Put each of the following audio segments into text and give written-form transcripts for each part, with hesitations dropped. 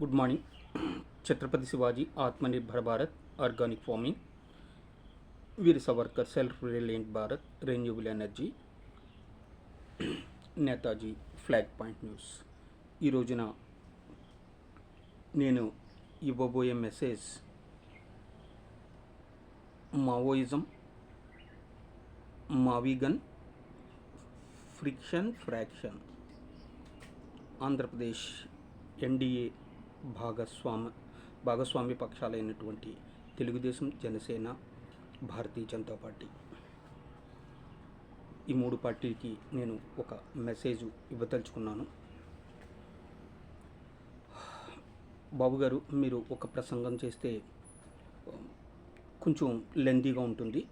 Good morning. Chhatrapati Shivaji Atmanirbhar Bharat, organic farming, Veer Savarkar self reliant Bharat, renewable energy, Netaji flag point news. ఈ రోజున నేను ఇవ్వబోయే మెసేజ్ మావోయిజం, మావీగన్, ఫ్రాక్షన్, ఆంధ్రప్రదేశ్ ఎన్డీఏ భాగస్వామ్య పక్షాలైనటువంటి తెలుగుదేశం, జనసేన, భారతీయ జనతా పార్టీ, ఈ మూడు పార్టీకి నేను ఒక మెసేజ్ ఇవ్వదలుచుకున్నాను. బాబు గారు, మీరు ఒక ప్రసంగం చేస్తే కొంచెం లెందీగా ఉంటుంది.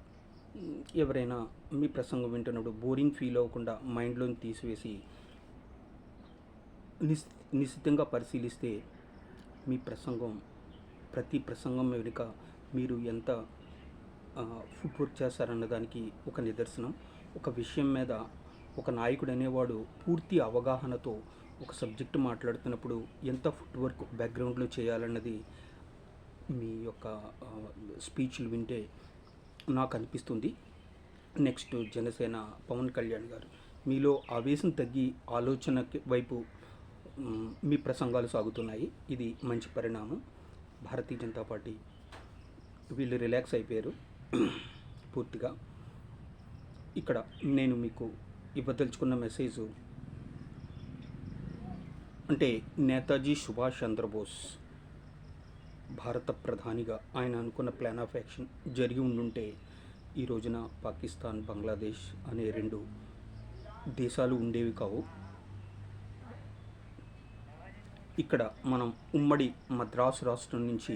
ఎవరైనా మీ ప్రసంగం వింటున్నప్పుడు బోరింగ్ ఫీల్ అవ్వకుండా మైండ్లోని తీసివేసి నిశ్చితంగా పరిశీలిస్తే మీ ప్రసంగం, ప్రతి ప్రసంగం వెనుక మీరు ఎంత ఫుట్ వర్క్ చేస్తారన్నదానికి ఒక నిదర్శనం. ఒక విషయం మీద ఒక నాయకుడు అనేవాడు పూర్తి అవగాహనతో ఒక సబ్జెక్టు మాట్లాడుతున్నప్పుడు ఎంత ఫుట్ వర్క్ బ్యాక్గ్రౌండ్లో చేయాలన్నది మీ యొక్క స్పీచ్లు వింటే నాకు అనిపిస్తుంది. నెక్స్ట్ జనసేన పవన్ కళ్యాణ్ గారు, మీలో ఆవేశం తగ్గి ఆలోచన వైపు మీ ప్రసంగాలు సాగుతున్నాయి. ఇది మంచి పరిణామం. భారతీయ జనతా పార్టీ వీళ్ళు రిలాక్స్ అయిపోయారు పూర్తిగా. ఇక్కడ నేను మీకు ఇవ్వదలుచుకున్న మెసేజ్ అంటే, నేతాజీ సుభాష్ చంద్రబోస్ భారత ప్రధానిగా ఆయన అనుకున్న ప్లాన్ ఆఫ్ యాక్షన్ జరిగి ఉండుంటే ఈ రోజున పాకిస్తాన్, బంగ్లాదేశ్ అనే రెండు దేశాలు ఉండేవి కావు. ఇక్కడ మనం ఉమ్మడి మద్రాసు రాష్ట్రం నుంచి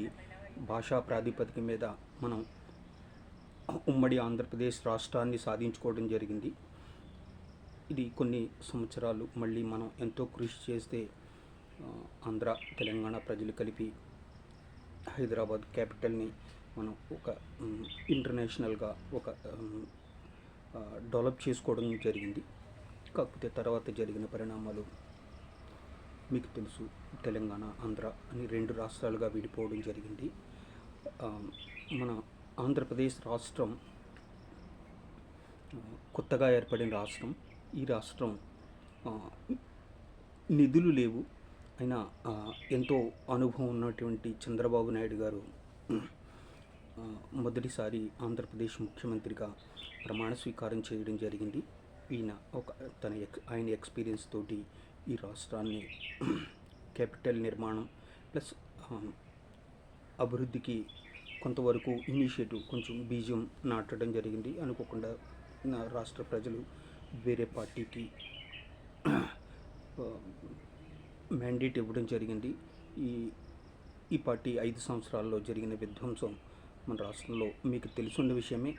భాషా ప్రాతిపదిక మీద మనం ఉమ్మడి ఆంధ్రప్రదేశ్ రాష్ట్రాన్ని సాధించుకోవడం జరిగింది. ఇది కొన్ని సంవత్సరాలు మళ్ళీ మనం ఎంతో కృషి చేస్తే ఆంధ్ర, తెలంగాణ ప్రజలు కలిపి హైదరాబాద్ క్యాపిటల్ని మనం ఒక ఇంటర్నేషనల్గా ఒక డెవలప్ చేసుకోవడం జరిగింది. కాకపోతే తర్వాత జరిగిన పరిణామాలు మీకు తెలుసు. తెలంగాణ, ఆంధ్ర అని రెండు రాష్ట్రాలుగా విడిపోవడం జరిగింది. మన ఆంధ్రప్రదేశ్ రాష్ట్రం కొత్తగా ఏర్పడిన రాష్ట్రం. ఈ రాష్ట్రం నిధులు లేవు, అయినా ఎంతో అనుభవం ఉన్నటువంటి చంద్రబాబు నాయుడు గారు మొదటిసారి ఆంధ్రప్రదేశ్ ముఖ్యమంత్రిగా ప్రమాణ స్వీకారం చేయడం జరిగింది. ఈయన ఆయన ఎక్స్పీరియన్స్ తోటి ఈ రాష్ట్రాన్ని క్యాపిటల్ నిర్మాణం ప్లస్ అభివృద్ధికి కొంతవరకు ఇనిషియేటివ్, కొంచెం బీజం నాటడం జరిగింది. అనుకోకుండా రాష్ట్ర ప్రజలు వేరే పార్టీకి మ్యాండేట్ ఇవ్వడం జరిగింది. ఈ పార్టీ 5 సంవత్సరాల్లో జరిగిన విధ్వంసం మన రాష్ట్రంలో మీకు తెలుసున్న విషయమే.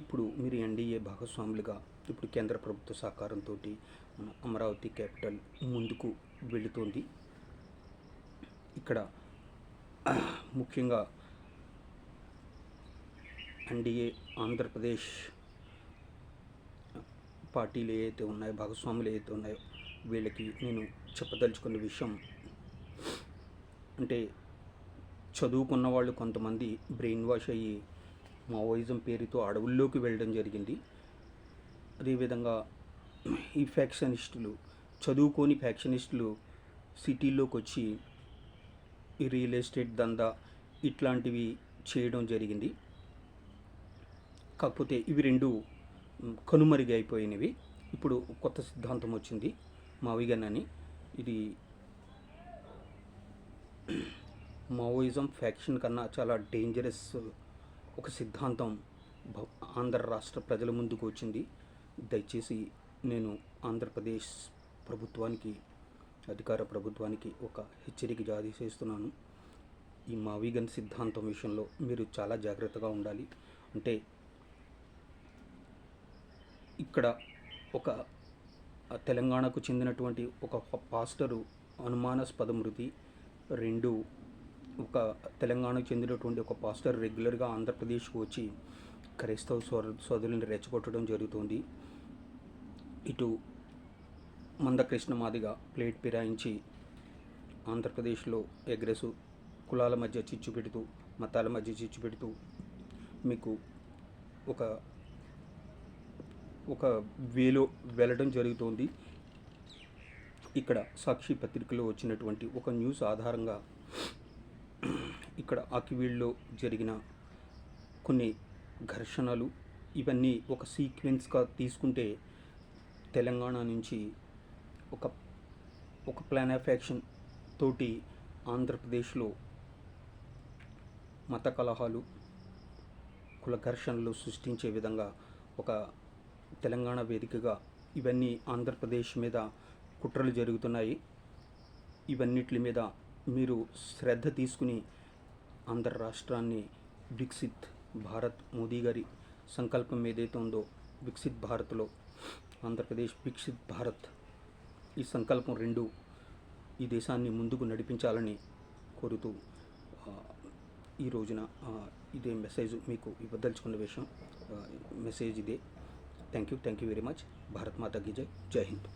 ఇప్పుడు మీరు ఎన్డీఏ భాగస్వాములుగా ఇప్పుడు కేంద్ర ప్రభుత్వ సహకారంతో మన అమరావతి క్యాపిటల్ ముందుకు వెళుతోంది. ఇక్కడ ముఖ్యంగా ఎన్డీఏ ఆంధ్రప్రదేశ్ పార్టీలు ఏవైతే ఉన్నాయో, భాగస్వాములు ఏవైతే ఉన్నాయో, వీళ్ళకి నేను చెప్పదలుచుకున్న విషయం అంటే, చదువుకున్న వాళ్ళు కొంతమంది బ్రెయిన్ వాష్ అయ్యి మావోయిజం పేరుతో అడవుల్లోకి వెళ్ళడం జరిగింది. అదేవిధంగా ఈ ఫ్యాక్షనిస్టులు, చదువుకోని ఫ్యాక్షనిస్టులు సిటీల్లోకి వచ్చి ఈ రియల్ ఎస్టేట్ దందా ఇట్లాంటివి చేయడం జరిగింది. కాకపోతే ఇవి రెండు కనుమరుగు అయిపోయినవి. ఇప్పుడు కొత్త సిద్ధాంతం వచ్చింది, మావిగన్ అని. ఇది మావోయిజం ఫ్యాక్షన్ కన్నా చాలా డేంజరస్ ఒక సిద్ధాంతం ఆంధ్ర రాష్ట్ర ప్రజల ముందుకు వచ్చింది. దయచేసి నేను ఆంధ్రప్రదేశ్ ప్రభుత్వానికి, అధికార ప్రభుత్వానికి ఒక హెచ్చరిక జారీ చేస్తున్నాను. ఈ మావిగన్ సిద్ధాంతం విషయంలో మీరు చాలా జాగ్రత్తగా ఉండాలి. అంటే ఇక్కడ ఒక తెలంగాణకు చెందినటువంటి ఒక పాస్టరు అనుమానాస్పద మృతి, రెండు ఒక తెలంగాణకు చెందినటువంటి ఒక పాస్టర్ రెగ్యులర్గా ఆంధ్రప్రదేశ్కు వచ్చి క్రైస్తవ సోదరులను రెచ్చగొట్టడం జరుగుతుంది. ఇటు మందకృష్ణ మాదిగా ప్లేట్ ఫిరాయించి ఆంధ్రప్రదేశ్లో ఎగ్రెసు కులాల మధ్య చిచ్చు పెడుతూ, మతాల మధ్య చిచ్చు పెడుతూ మీకు ఒక ఒక వేలో వెళ్ళడం జరుగుతోంది. ఇక్కడ సాక్షి పత్రికలో వచ్చినటువంటి ఒక న్యూస్ ఆధారంగా ఇక్కడ ఆకివీడ్లో జరిగిన కొన్ని ఘర్షణలు ఇవన్నీ ఒక సీక్వెన్స్గా తీసుకుంటే తెలంగాణ నుంచి ఒక ఒక ప్లాన్ ఆఫ్ యాక్షన్ తోటి ఆంధ్రప్రదేశ్లో మత కలహాలు, కుల ఘర్షణలు సృష్టించే విధంగా ఒక తెలంగాణ వేదికగా ఇవన్నీ ఆంధ్రప్రదేశ్ మీద కుట్రలు జరుగుతున్నాయి. ఇవన్నిటి మీద మీరు శ్రద్ధ తీసుకుని ఆంధ్ర రాష్ట్రాన్ని వికసిత్ భారత్, మోదీ గారి సంకల్పం ఏదైతే ఉందో వికసిత్ భారత్లో ఆంధ్రప్రదేశ్ వికసిత్ భారత్, ఈ సంకల్పం రెండు ఈ దేశాన్ని ముందుకు నడిపించాలని కోరుతూ ఈ రోజున ఇదే మెసేజ్ మీకు ఇవ్వదలుచుకున్న విషయం. మెసేజ్ ఇదే. Thank you very much. Bharat Mata కీ జై. జై హింద్.